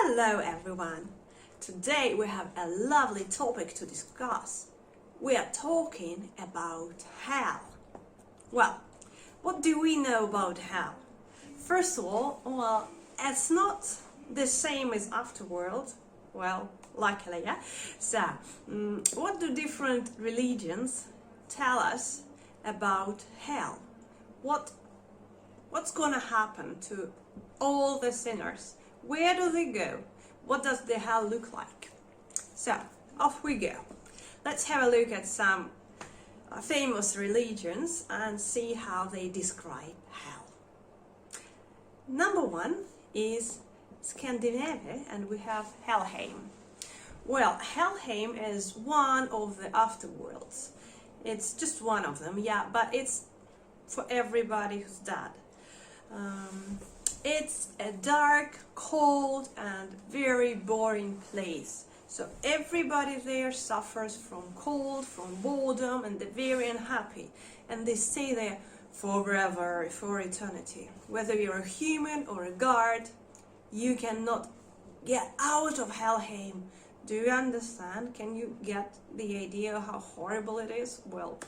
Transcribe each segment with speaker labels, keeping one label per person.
Speaker 1: Hello everyone! Today we have a lovely topic to discuss. We are talking about hell. Well, what do we know about hell? First of all, it's not the same as afterworld. Well, luckily, yeah. So, what do different religions tell us about hell? What's gonna happen to all the sinners? Where do they go? What does the hell look like? So, off we go. Let's have a look at some famous religions and see how they describe hell. Number one is Scandinavia, and we have Helheim. Well, Helheim is one of the afterworlds. It's just one of them, yeah, but it's for everybody who's dead. It's a dark, cold and very boring place. So everybody there suffers from cold, from boredom, and they're very unhappy. And they stay there forever, for eternity. Whether you're a human or a guard, you cannot get out of Helheim. Do you understand? Can you get the idea how horrible it is? Well,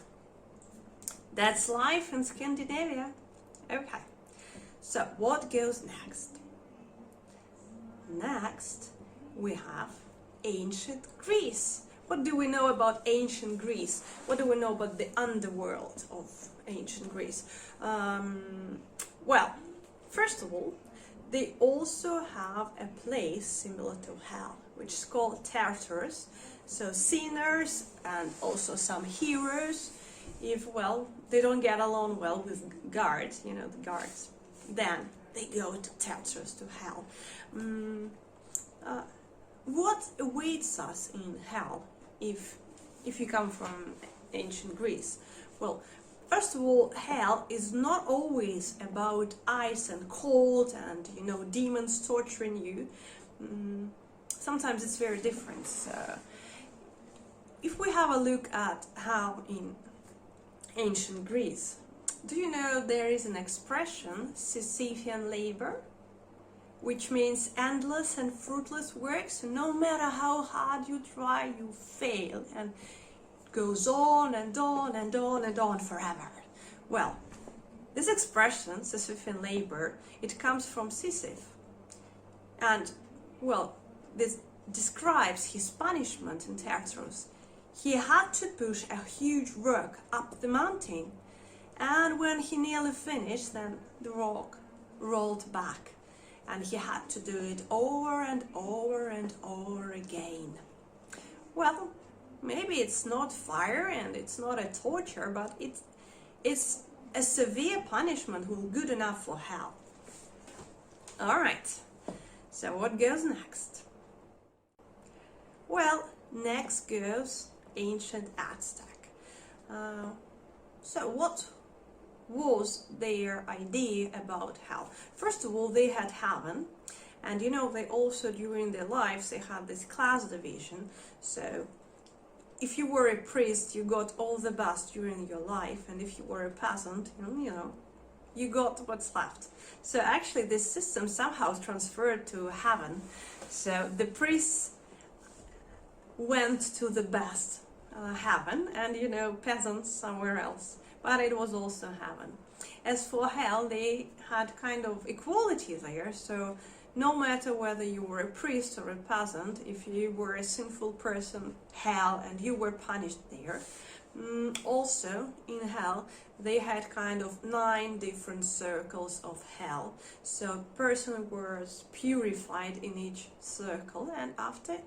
Speaker 1: that's life in Scandinavia. Okay. So, what goes next? Next, we have ancient Greece. What do we know about ancient Greece? What do we know about the underworld of ancient Greece? Well, first of all, they also have a place similar to hell, which is called Tartarus. So, sinners and also some heroes, if, well, they don't get along well with guards, the guards, then they go to Tartarus, to hell. What awaits us in hell if you come from ancient Greece? Well, first of all, hell is not always about ice and cold and demons torturing you. Sometimes it's very different. So, if we have a look at how in ancient Greece, do you know there is an expression, Sisyphean labor, which means endless and fruitless work? So no matter how hard you try, you fail, and it goes on and on and on and on forever. Well, this expression, Sisyphean labor, it comes from Sisyphe. And, well, this describes his punishment in Tartarus. He had to push a huge rock up the mountain. And when he nearly finished, then the rock rolled back. And he had to do it over and over and over again. Well, maybe it's not fire and it's not a torture, but it's a severe punishment good enough for hell. Alright, so what goes next? Well, next goes ancient Aztec. So what was their idea about hell? First of all, they had heaven, and they also during their lives they had this class division. So if you were a priest, you got all the best during your life, and if you were a peasant, you got what's left. So actually this system somehow transferred to heaven. So the priests went to the best heaven, and peasants somewhere else. But it was also heaven. As for hell, they had kind of equality there, so no matter whether you were a priest or a peasant, if you were a sinful person, hell, and you were punished there. Also, in hell, they had kind of 9 different circles of hell, so a person was purified in each circle, and after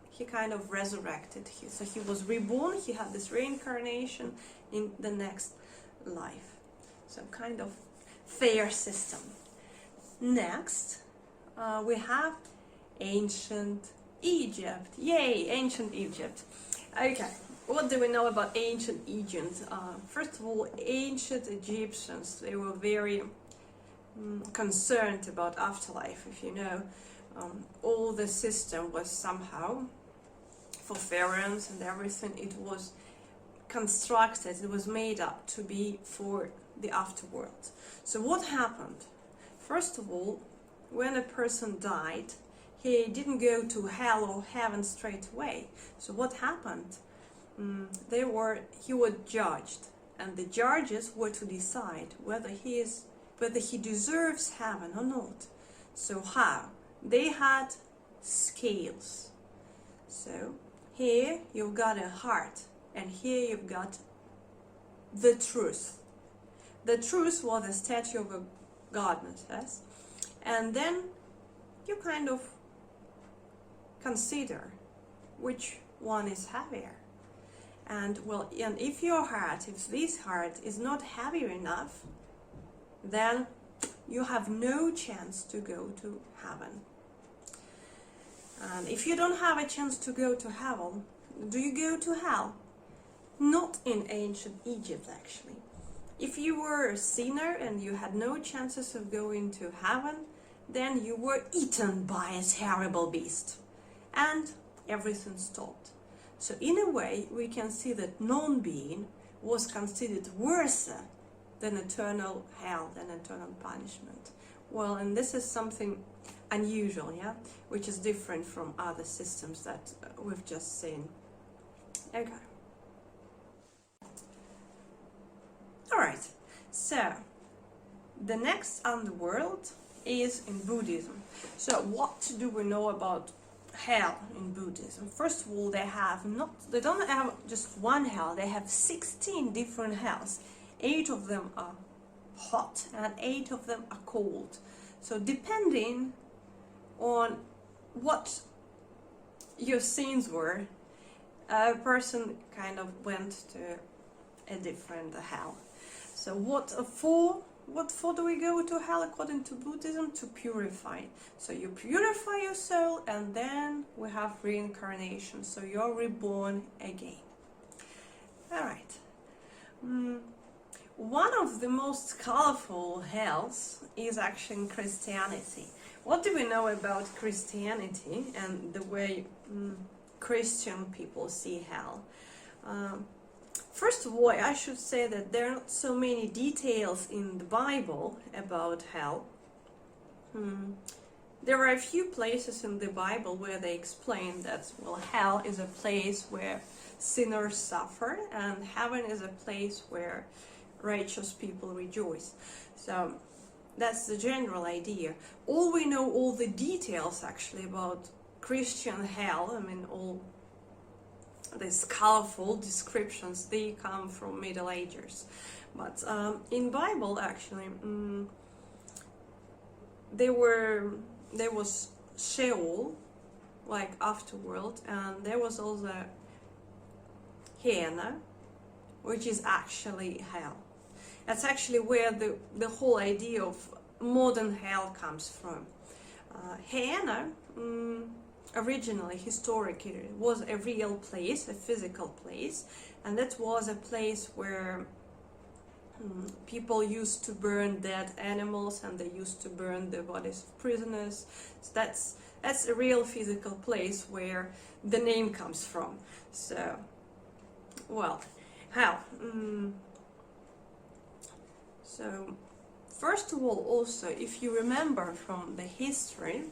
Speaker 1: he kind of resurrected. So he was reborn, he had this reincarnation in the next life. So kind of fair system. Next, we have ancient Egypt. Yay, ancient Egypt. Okay, what do we know about ancient Egypt? First of all, ancient Egyptians, they were very concerned about afterlife. If you know, all the system was somehow, for pharaohs and everything, it was constructed, it was made up to be for the afterworld. So what happened? First of all, when a person died, he didn't go to hell or heaven straight away. So what happened? He was judged, and the judges were to decide whether he deserves heaven or not. So how? They had scales. So here you've got a heart, and here you've got the truth. The truth was a statue of a goddess, and then you kind of consider which one is heavier. And if this heart is not heavy enough, then you have no chance to go to heaven. And if you don't have a chance to go to heaven, do you go to hell? Not in ancient Egypt, actually. If you were a sinner and you had no chances of going to heaven, then you were eaten by a terrible beast. And everything stopped. So in a way, we can see that non-being was considered worse than eternal hell, than eternal punishment. Well, and this is something unusual, yeah, which is different from other systems that we've just seen. Okay. All right. So the next underworld is in Buddhism. So what do we know about hell in Buddhism? First of all, they don't have just one hell. They have 16 different hells. 8 of them are hot and 8 of them are cold. So depending on what your sins were, a person kind of went to a different hell. So what for do we go to hell according to Buddhism? To purify. So you purify your soul, and then we have reincarnation. So you're reborn again. All right. One of the most colorful hells is actually in Christianity. What do we know about Christianity and the way Christian people see hell? First of all, I should say that there are not so many details in the Bible about hell. There are a few places in the Bible where they explain that, well, hell is a place where sinners suffer, and heaven is a place where righteous people rejoice. So that's the general idea. All we know, all the details actually about Christian hell, I mean, all these colorful descriptions, they come from Middle Ages. But in Bible, actually, there was Sheol, like afterworld, and there was also Gehenna, which is actually hell. That's actually where the whole idea of modern hell comes from. Gehenna, originally, historically, was a real place, a physical place, and that was a place where people used to burn dead animals, and they used to burn the bodies of prisoners. So that's a real physical place where the name comes from. So, well, hell. So, first of all, also, if you remember from the history,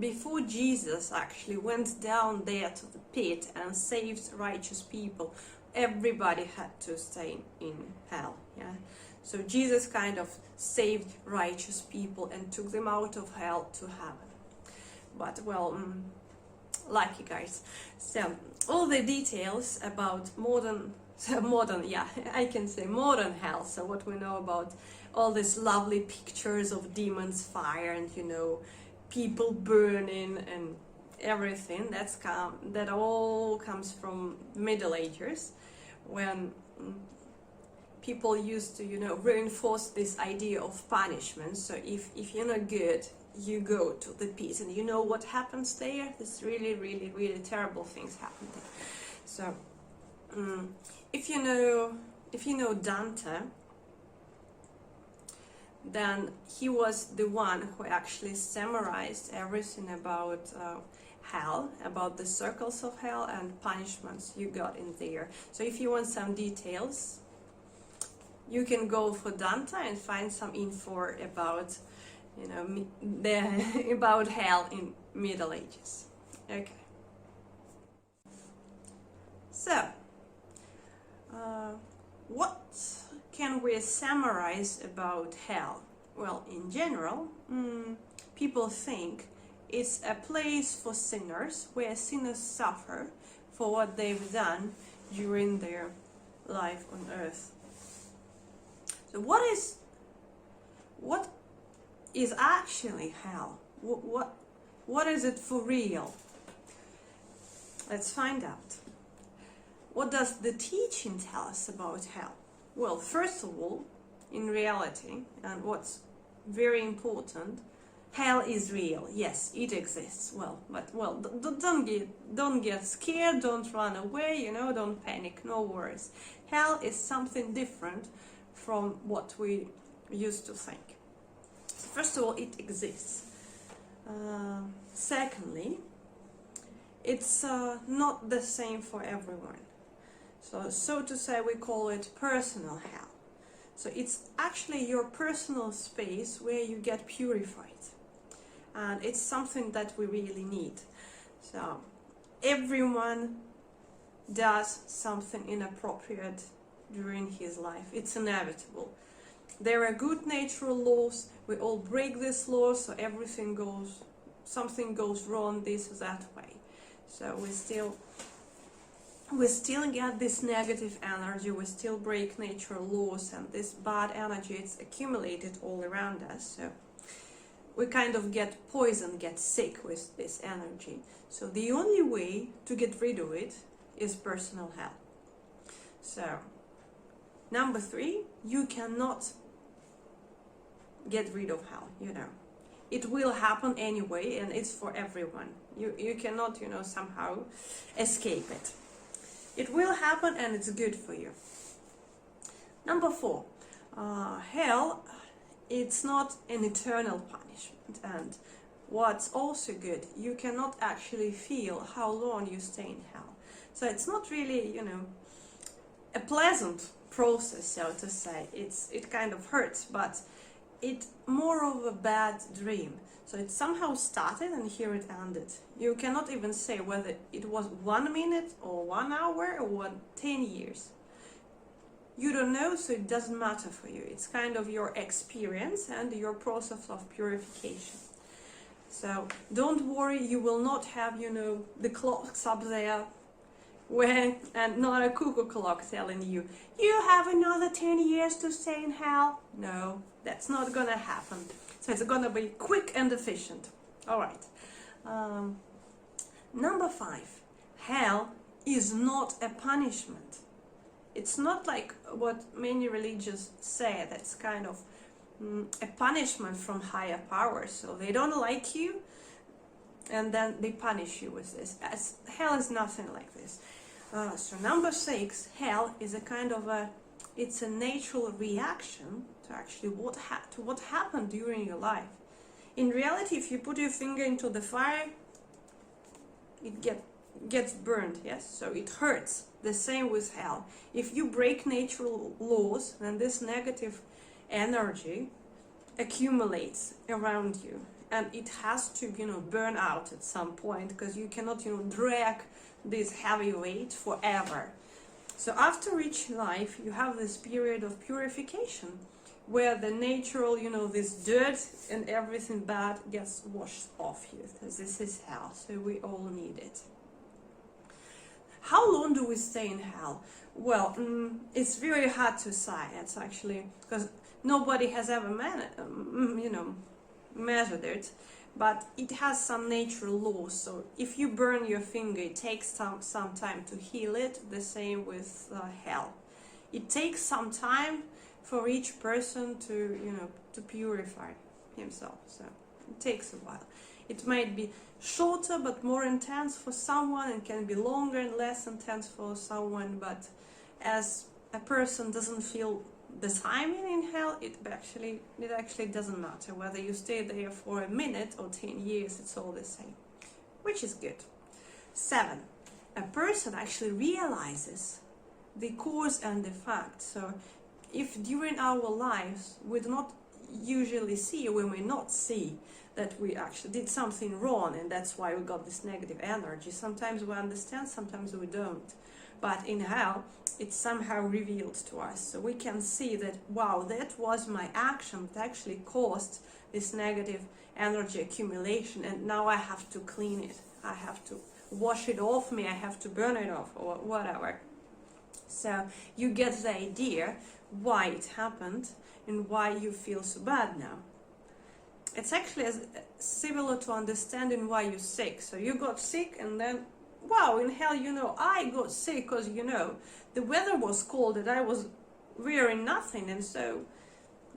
Speaker 1: before Jesus actually went down there to the pit and saved righteous people, everybody had to stay in hell. Yeah, so Jesus kind of saved righteous people and took them out of hell to heaven. But well, lucky guys. So all the details about modern, yeah, I can say modern hell. So what we know about all these lovely pictures of demons, fire, and people burning and everything, that all comes from Middle Ages, when people used to reinforce this idea of punishment. So if you're not good, you go to the pit, and what happens there? This really, really, really terrible things happen there. So if you know Dante, then he was the one who actually summarized everything about hell, about the circles of hell and punishments you got in there. So if you want some details, you can go for Dante and find some info about about hell in Middle Ages. Okay. So, what can we summarize about hell? Well, in general, people think it's a place for sinners, where sinners suffer for what they've done during their life on earth. So what is actually hell? What is it for real? Let's find out. What does the teaching tell us about hell? Well, first of all, in reality, and what's very important, hell is real. Yes, it exists. Don't get scared. Don't run away. Don't panic. No worries. Hell is something different from what we used to think. So first of all, it exists. Secondly, it's not the same for everyone. So to say, we call it personal hell. So it's actually your personal space where you get purified. And it's something that we really need. So everyone does something inappropriate during his life. It's inevitable. There are good natural laws. We all break these laws, so something goes wrong this or that way. So we still get this negative energy, we still break natural laws, and this bad energy is accumulated all around us. So we kind of get poisoned, get sick with this energy. So the only way to get rid of it is personal hell. So number 3, you cannot get rid of hell, It will happen anyway, and it's for everyone. You cannot, somehow escape it. It will happen, and it's good for you. Number 4, hell, it's not an eternal punishment. And what's also good, you cannot actually feel how long you stay in hell. So it's not really, a pleasant process, so to say. It kind of hurts, but it's more of a bad dream. So it somehow started and here it ended. You cannot even say whether it was 1 minute or 1 hour or 10 years. You don't know, so it doesn't matter for you. It's kind of your experience and your process of purification. So don't worry, you will not have, the clocks up there and not a cuckoo clock telling you, you have another 10 years to stay in hell. No, that's not gonna happen. So it's gonna be quick and efficient. All right. Number 5, hell is not a punishment. It's not like what many religions say, that's kind of a punishment from higher powers. So they don't like you, and then they punish you with this. Hell is nothing like this. So number 6, hell is a kind of it's a natural reaction to actually what happened during your life. In reality, if you put your finger into the fire, it gets burned, yes? So it hurts. The same with hell. If you break natural laws, then this negative energy accumulates around you, and it has to, burn out at some point, because you cannot, drag this heavy weight forever. So after each life, you have this period of purification, where the natural, this dirt and everything bad gets washed off you. Because this is hell, so we all need it. How long do we stay in hell? Well, it's very hard to say. It's actually because nobody has ever measured it, but it has some natural laws. So if you burn your finger, it takes some time to heal it. The same with hell. It takes some time for each person to purify himself. So it takes a while. It might be shorter but more intense for someone, and can be longer and less intense for someone, but as a person doesn't feel the timing in hell, it actually doesn't matter whether you stay there for a minute or 10 years. It's all the same, which is good. 7, a person actually realizes the cause and effect. So if during our lives we do not usually see when we not see that we actually did something wrong, and that's why we got this negative energy. Sometimes we understand, sometimes we don't. But in hell, it's somehow revealed to us. So we can see that, wow, that was my action that actually caused this negative energy accumulation, and now I have to clean it. I have to wash it off me, I have to burn it off, or whatever. So you get the idea why it happened and why you feel so bad now. It's actually similar to understanding why you're sick. So you got sick, and then, wow, in hell, I got sick because, the weather was cold and I was wearing nothing, and so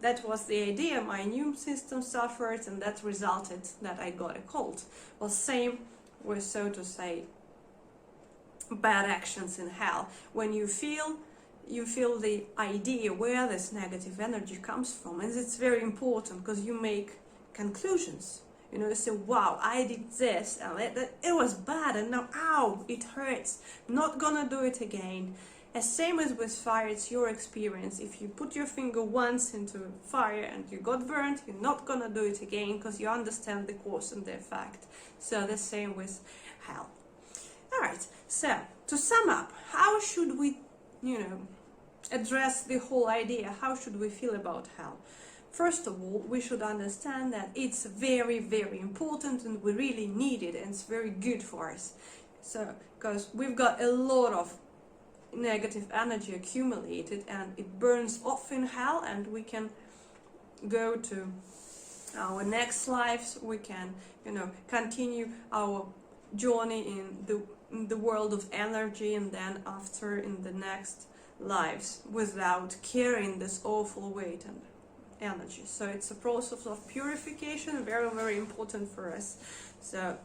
Speaker 1: that was the idea. My immune system suffered, and that resulted that I got a cold. Well, same with, so to say, bad actions in hell. When you feel the idea where this negative energy comes from, and it's very important because you make conclusions. You say, wow, I did this and it was bad, and now, ow, it hurts, not gonna do it again. As same as with fire, it's your experience. If you put your finger once into fire and you got burnt, you're not gonna do it again because you understand the cause and the effect. So the same with hell. Alright, so to sum up, how should we, address the whole idea? How should we feel about hell? First of all, we should understand that it's very, very important, and we really need it, and it's very good for us. So, because we've got a lot of negative energy accumulated, and it burns off in hell, and we can go to our next lives. We can, continue our journey in the world of energy, and then after in the next lives without carrying this awful weight and energy. So it's a process of purification, very, very important for us. So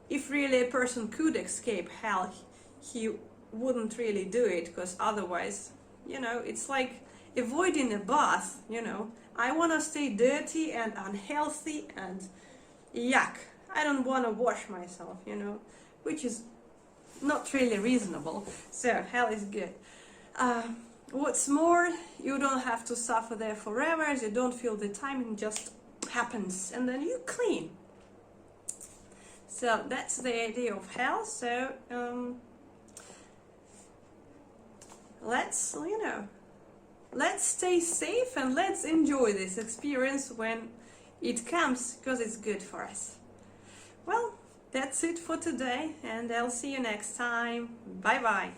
Speaker 1: if really a person could escape hell, he wouldn't really do it, because otherwise, it's like avoiding a bath. I want to stay dirty and unhealthy and yuck, I don't want to wash myself, which is not really reasonable. So hell is good. What's more, you don't have to suffer there forever, as you don't feel the time, it just happens, and then you clean. So that's the idea of hell. So let's stay safe and let's enjoy this experience when it comes, because it's good for us. Well, that's it for today, and I'll see you next time. Bye bye.